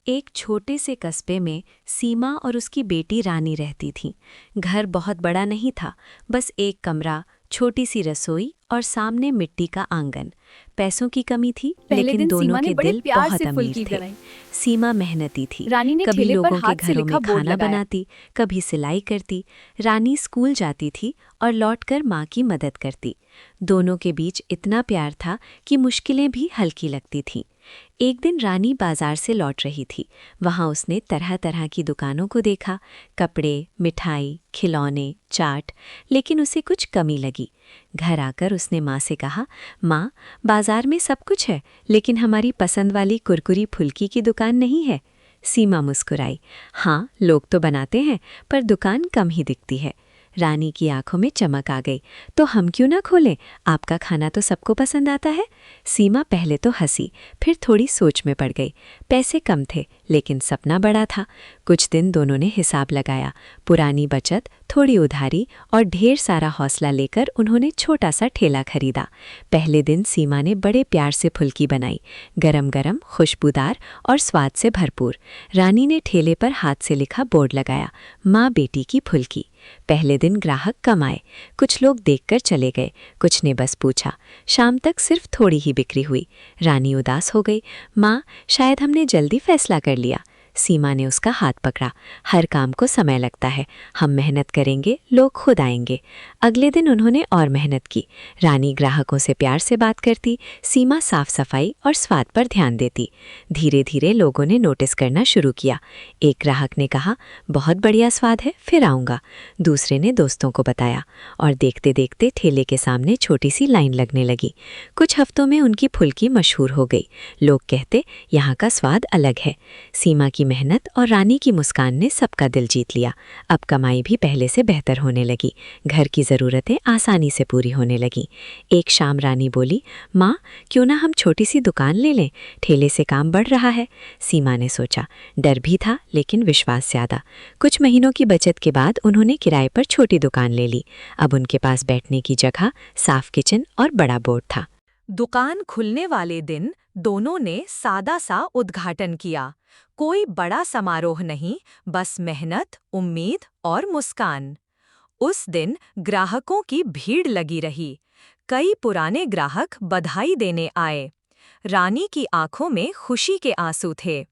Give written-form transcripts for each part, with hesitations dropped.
एक छोटे से कस्बे में सीमा और उसकी बेटी रानी रहती थीं। घर बहुत बड़ा नहीं था, बस एक कमरा, छोटी सी रसोई और सामने मिट्टी का आंगन। पैसों की कमी थी, लेकिन दोनों के दिल बहुत अमीर थे। सीमा मेहनती थी, रानी ने कभी ठेले पर लोगों के हाथ से घरों में लिखा बोर्ड खाना लगाया। बनाती, कभी सिलाई करती। रानी स्कूल जाती थी और लौटकर माँ की मदद करती। दोनों के बीच इतना प्यार था कि मुश्किलें भी हल्की लगती थीं। एक दिन रानी बाजार से लौट रही थी। वहां उसने तरह तरह की दुकानों को देखा, कपड़े, मिठाई, खिलौने, चाट, लेकिन उसे कुछ कमी लगी। घर आकर उसने माँ से कहा, माँ, बाजार में सब कुछ है, लेकिन हमारी पसंद वाली कुरकुरी फुल्की की दुकान नहीं है। सीमा मुस्कुराई, हाँ, लोग तो बनाते हैं, पर दुकान कम ही दिखती है। रानी की आंखों में चमक आ गई, तो हम क्यों ना खोलें? आपका खाना तो सबको पसंद आता है। सीमा पहले तो हंसी, फिर थोड़ी सोच में पड़ गई। पैसे कम थे, लेकिन सपना बड़ा था। कुछ दिन दोनों ने हिसाब लगाया। पुरानी बचत, थोड़ी उधारी और ढेर सारा हौसला लेकर उन्होंने छोटा सा ठेला खरीदा। पहले दिन सीमा ने बड़े प्यार से फुल्की बनाई, गरम गरम, खुशबूदार और स्वाद से भरपूर। रानी ने ठेले पर हाथ से लिखा बोर्ड लगाया, माँ बेटी की फुल्की। पहले दिन ग्राहक कम आए, कुछ लोग देखकर चले गए, कुछ ने बस पूछा। शाम तक सिर्फ थोड़ी ही बिक्री हुई। रानी उदास हो गई, माँ, शायद हमने जल्दी फैसला कर लिया। सीमा ने उसका हाथ पकड़ा, हर काम को समय लगता है, हम मेहनत करेंगे, लोग खुद आएंगे। अगले दिन उन्होंने और मेहनत की। रानी ग्राहकों से प्यार से बात करती, सीमा साफ सफाई और स्वाद पर ध्यान देती। धीरे धीरे लोगों ने नोटिस करना शुरू किया। एक ग्राहक ने कहा, बहुत बढ़िया स्वाद है, फिर आऊँगा। दूसरे ने दोस्तों को बताया, और देखते देखते ठेले के सामने छोटी सी लाइन लगने लगी। कुछ हफ्तों में उनकी फुल्की मशहूर हो गई। लोग कहते, यहाँ का स्वाद अलग है। सीमा की मेहनत और रानी की मुस्कान ने सबका दिल जीत लिया। अब कमाई भी पहले से बेहतर होने लगी। घर की ज़रूरतें आसानी से पूरी होने लगीं। एक शाम रानी बोली, माँ, क्यों ना हम छोटी सी दुकान ले लें? ठेले से काम बढ़ रहा है। सीमा ने सोचा, डर भी था, लेकिन विश्वास ज़्यादा। कुछ महीनों की बचत के बाद उन्होंने किराए पर छोटी दुकान ले ली। अब उनके पास बैठने की जगह, साफ किचन और बड़ा बोर्ड था। दुकान खुलने वाले दिन दोनों ने सादा सा उद्घाटन किया। कोई बड़ा समारोह नहीं, बस मेहनत, उम्मीद और मुस्कान। उस दिन ग्राहकों की भीड़ लगी रही। कई पुराने ग्राहक बधाई देने आए। रानी की आंखों में खुशी के आंसू थे।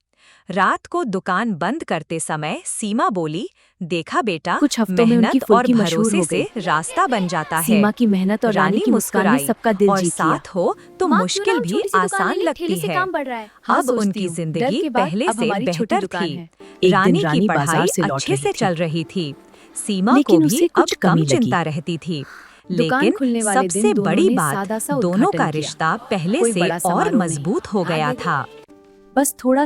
रात को दुकान बंद करते समय सीमा बोली, देखा बेटा, कुछ हफ्तों में उनकी मेहनत और फुल्की मशहूर भरोसे हो से गई। रास्ता बन जाता है। सीमा की मेहनत और रानी की मुस्कान ने सबका दिल और जीत लिया। साथ हो तो मुश्किल भी आसान लगती है। अब उनकी जिंदगी पहले से बेहतर थी। रानी की पढ़ाई अच्छे से चल रही थी। सीमा को भी अब कम चिंता रहती थी। लेकिन सबसे बड़ी बात, दोनों का रिश्ता पहले से और मजबूत हो गया था। बस थोड़ा